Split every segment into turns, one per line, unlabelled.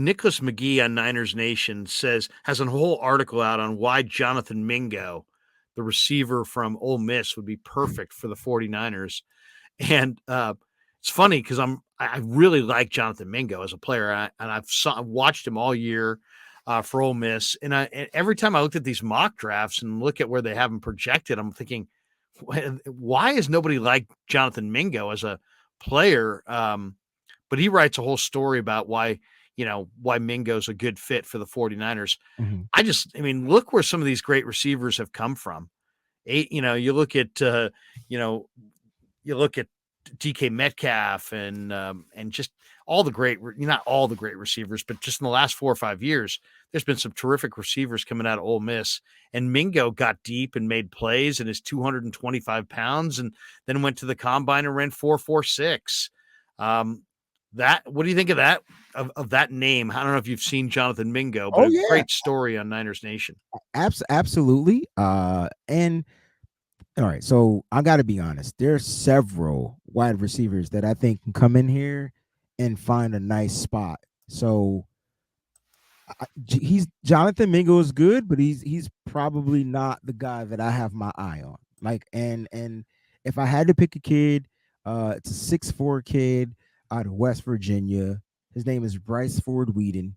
Nicholas McGee on Niners Nation has a whole article out on why Jonathan Mingo, the receiver from Ole Miss, would be perfect for the 49ers. And it's funny because I really like Jonathan Mingo as a player, and I've watched him all year for Ole Miss. And every time I looked at these mock drafts and look at where they have him projected, I'm thinking, why is nobody like Jonathan Mingo as a player? But he writes a whole story about why Mingo's a good fit for the 49ers.
Mhm.
I mean, look where some of these great receivers have come from. You look at DK Metcalf and just all the great, not all the great receivers, but just in the last 4 or 5 years, there's been some terrific receivers coming out of Ole Miss. And Mingo got deep and made plays and is 225 pounds, and then went to the combine and ran 4.46. What do you think of that? Of that name? I don't know if you've seen Jonathan Mingo, but
Oh
a
yeah,
great story on Niners Nation.
absolutely. And all right, so I got to be honest. There's several wide receivers that I think can come in here and find a nice spot. So he's Jonathan Mingo is good, but he's probably not the guy that I have my eye on. Like, and if I had to pick a kid, it's a 6'4" kid out of West Virginia. His name is Bryce Ford-Wheaton.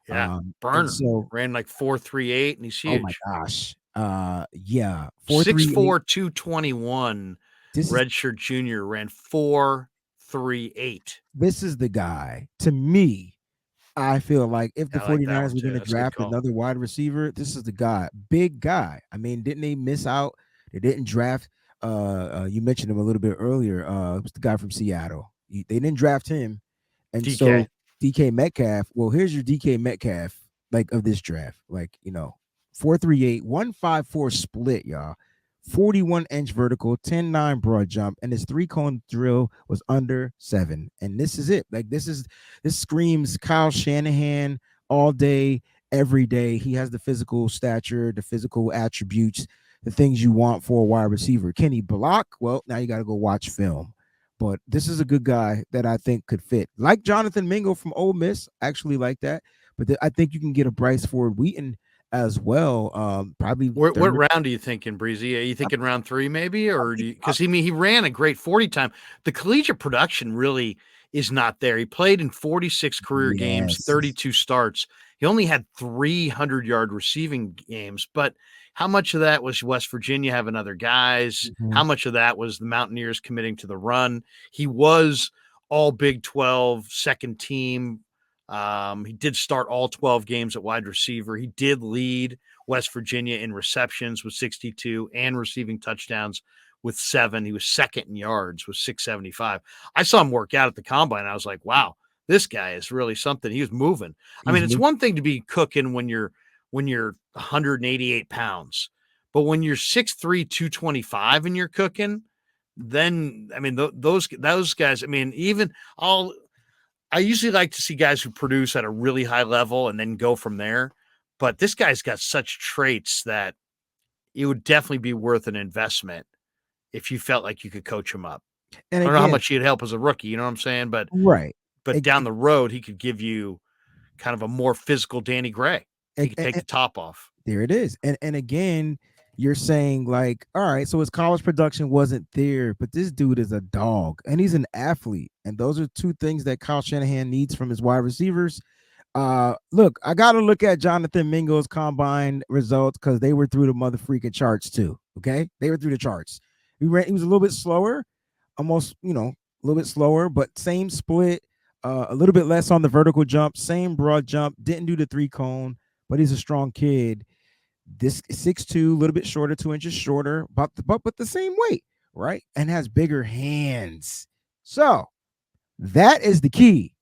Yeah,
And
burner
so,
ran like 4.38, and he's
oh my
huge.
gosh, yeah, 4.38.
6'4", 221,
This is
redshirt junior, ran 4.38.
this is the guy to me. I feel like if the
I like that
49ers
one
were
too.
going to
That's a good
draft
call.
another wide receiver, this is the guy. Big guy. I mean, didn't they miss out? They didn't draft you mentioned him a little bit earlier. It was the guy from Seattle. They didn't draft him. And so
DK.
DK Metcalf, well, here's your DK Metcalf like of this draft. Like, 4.38, 1.54 split, y'all. 41-inch vertical, 10.9 broad jump, and his 3-cone drill was under 7. And this is it. Like, this screams Kyle Shanahan all day, every day. He has the physical stature, the physical attributes, the things you want for a wide receiver. Can he block? Well, now you got to go watch film. But this is a good guy that I think could fit. Like Jonathan Mingo from Ole Miss, actually like that. But I think you can get a Bryce Ford-Wheaton as well. Probably
What
third.
round are you thinking, Breezy? Are you
I,
thinking round 3 maybe,
I
or
think
because he ran a great 40 time. The collegiate production really is not there. He played in 46 career games,
yes.
32 starts. He only had 300-yard receiving games, but how much of that was West Virginia having other guys? How
Mhm.
much of that was the Mountaineers committing to the run? He was all Big 12 second team. He did start all 12 games at wide receiver. He did lead West Virginia in receptions with 62 and receiving touchdowns with 7. He was second in yards with 675. I saw him work out at the combine. I was like, wow, this guy is really something. He was moving. I
He's
mean, it's one thing to be cooking when you're 188 pounds, but when you're 6'3", 225 and you're cooking, then I mean those guys. I mean, I usually like to see guys who produce at a really high level and then go from there. But this guy's got such traits that it would definitely be worth an investment if you felt like you could coach him up.
and
I don't know how
again,
much he'd help as a rookie, you know what I'm saying? But
right.
down the road, he could give you kind of a more physical Danny Gray. He could take the top off.
There it is. And again, you're saying like, all right, so his college production wasn't there, but this dude is a dog and he's an athlete. And those are two things that Kyle Shanahan needs from his wide receivers. Look, I gotta look at Jonathan Mingo's combine results because they were through the mother freaking charts too. Okay, they were through the charts. He was a little bit slower, almost a little bit slower, but same split, a little bit less on the vertical jump, same broad jump. Didn't do the 3-cone, but he's a strong kid. This 6'2", a little bit shorter, 2 inches shorter, but the same weight, right? And has bigger hands. So that is the key,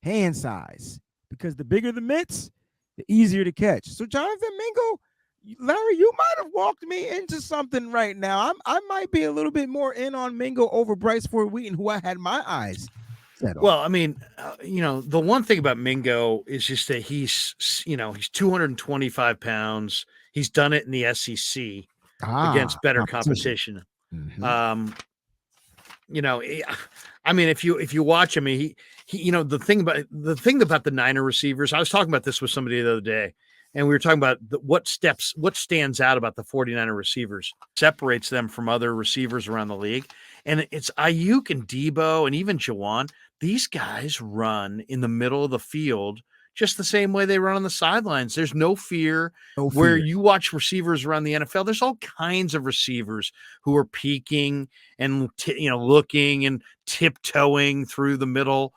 hand size, because the bigger the mitts, the easier to catch. So Jonathan Mingo, Larry, you might have walked me into something right now. I might be a little bit more in on Mingo over Bryce Ford-Wheaton, who I had my eyes set on.
Well, I mean, the one thing about Mingo is just that he's 225 pounds. He's done it in the SEC against better
Competition.
competition.
Mm-hmm.
Um, you know, I mean, if you watch him, he the thing about the Niner receivers, I was talking about this with somebody the other day, and we were talking about what stands out about the 49er receivers, separates them from other receivers around the league. And it's Ayuk and Debo and even Jawan. These guys run in the middle of the field just the same way they run on the sidelines. There's no fear.
No
Where
fear.
you watch receivers around the NFL, there's all kinds of receivers who are peeking and looking and tiptoeing through the middle.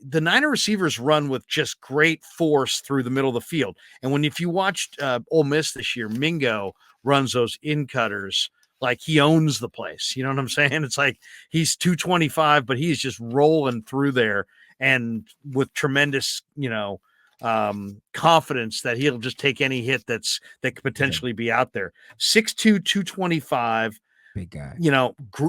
The Niner receivers run with just great force through the middle of the field. And if you watched Ole Miss this year, Mingo runs those in cutters like he owns the place. You know what I'm saying? It's like he's 225, but he's just rolling through there and with tremendous, confidence that he'll just take any hit that could potentially be out there. 6'2", 225.
Big guy.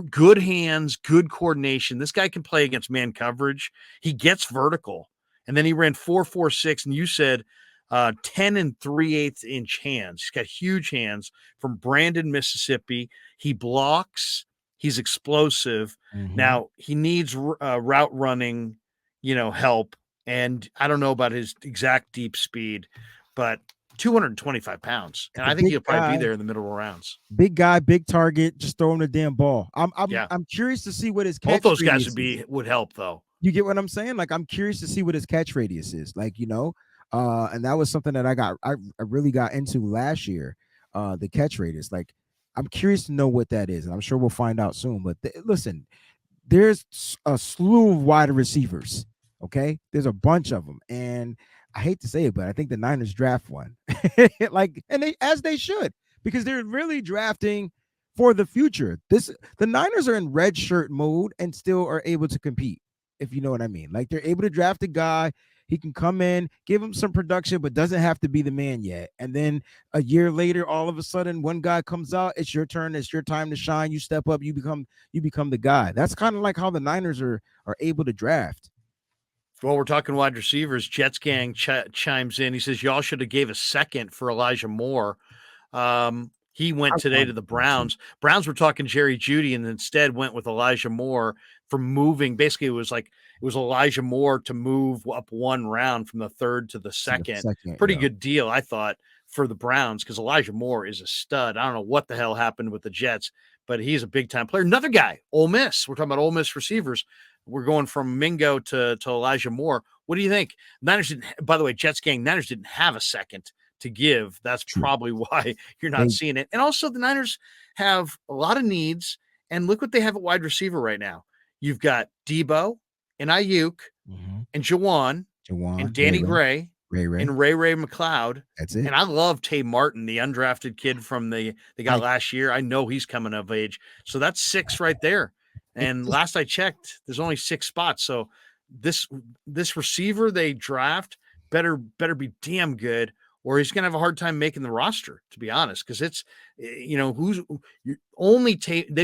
Good hands, good coordination. This guy can play against man coverage. He gets vertical. And then he ran 4.46, and you said 10 3/8 inch hands. He's got huge hands from Brandon, Mississippi. He blocks. He's explosive. Now, he needs route running, help. And I don't know about his exact deep speed, but 225 pounds. And I think he'll probably be there in the middle of rounds.
Big guy, big target. Just throw him the damn ball. I'm curious to see what his catch.
Both those guys would help though.
You get what I'm saying? Like, I'm curious to see what his catch radius is. Like, and that was something that I really got into last year. The catch radius. Like, I'm curious to know what that is, and I'm sure we'll find out soon. But listen, there's a slew of wide receivers. Okay, there's a bunch of them, and I hate to say it, but I think the Niners draft one, and they should, because they're really drafting for the future. The Niners are in red shirt mode and still are able to compete, if you know what I mean. Like, they're able to draft a guy, he can come in, give him some production, but doesn't have to be the man yet. And then a year later, all of a sudden, one guy comes out, it's your turn, it's your time to shine. You step up, you become the guy. That's kind of like how the Niners are able to draft.
Well, we're talking wide receivers. Jets Gang chimes in. He says, y'all should have gave a second for Elijah Moore. He went today to the Browns. Browns were talking Jerry Jeudy and instead went with Elijah Moore for moving. Basically, it was Elijah Moore to move up one round from the third to the second. Pretty good deal, I thought, for the Browns, because Elijah Moore is a stud. I don't know what the hell happened with the Jets, but he's a big-time player. Another guy, Ole Miss. We're talking about Ole Miss receivers. We're going from Mingo to Elijah Moore. What do you think? Niners didn't, by the way, Jets Gang, Niners didn't have a second to give. That's probably why you're not seeing it. And also, the Niners have a lot of needs, and look what they have at wide receiver right now. You've got Debo and Ayuk and Jawan and Danny Gray and Ray McLeod.
That's it.
And I love Tay Martin, the undrafted kid from they got last year. I know he's coming of age. So that's 6 right there. And last I checked, there's only 6 spots. So this receiver they draft better be damn good, or he's gonna have a hard time making the roster, to be honest. Because it's they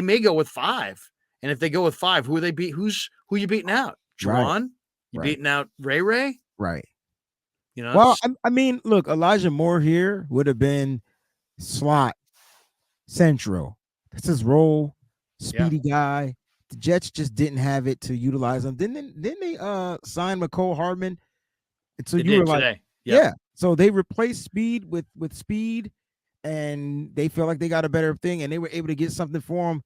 may go with 5. And if they go with 5, who you beating out? Juwan? You beating out Ray?
Right.
Well,
I mean, look, Elijah Moore here would have been slot central. That's his role. Speedy guy. The Jets just didn't have it to utilize him. Didn't they sign McCole Hardman? And so you were like,
today.
Yeah. So they replaced speed with speed, and they feel like they got a better thing, and they were able to get something for him.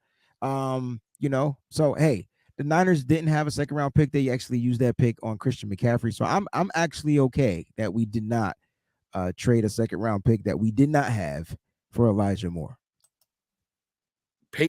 So hey, the Niners didn't have a second round pick. They actually used that pick on Christian McCaffrey. So I'm actually okay that we did not trade a second round pick that we did not have for Elijah Moore.